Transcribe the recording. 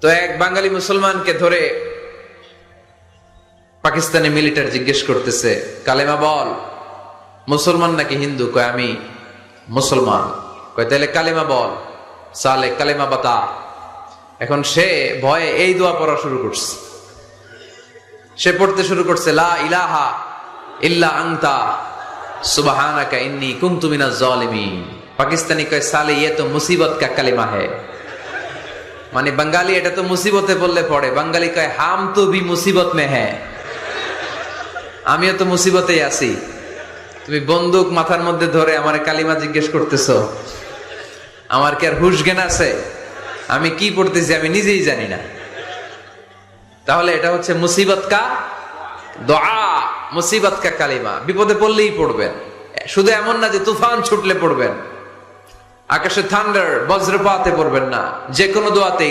তো এক বাঙালি মুসলমানকে ধরে পাকিস্তানি মিলিটারি জিজ্ঞেস করতেছে, কালেমা বল। মুসলমান নাকি হিন্দু? কয় আমি মুসলমান। কয় তাহলে কালেমা বল। সালে কালেমা বাতা। এখন সে ভয়ে এই দোয়া পড়া শুরু করছে। সে পড়তে শুরু করছে, লা ইলাহা ইল্লা আনতা সুবহানাকা ইন্নী কুনতু মিনাজ জালিমিন। পাকিস্তানি কয় সালে ये तो मुसीबत का कलिमा है। মানে বাঙালি এটা তো মুসিবতে বললে পড়ে। বাঙালি কয় হাম তো ভি মুসিবত মে হ্যায়, আমিও তো মুসিবতেই আছি। তুমি বন্দুক মাথার মধ্যে ধরে আমার কালিমা জিজ্ঞেস করতেছো, আমার কি আর হুশ জ্ঞান আছে? আমি কি পড়তেছি আমি নিজেই জানি না। তাহলে এটা হচ্ছে মুসিবত কা দোয়া, মুসিবত কা কালিমা। বিপদে পড়লেই পড়বেন, শুধু এমন না যে তুফান ছুটলে পড়বেন, আকাশে থান্ডার বজ্রপাতে পড়বেন না, যে কোনো দোয়াতে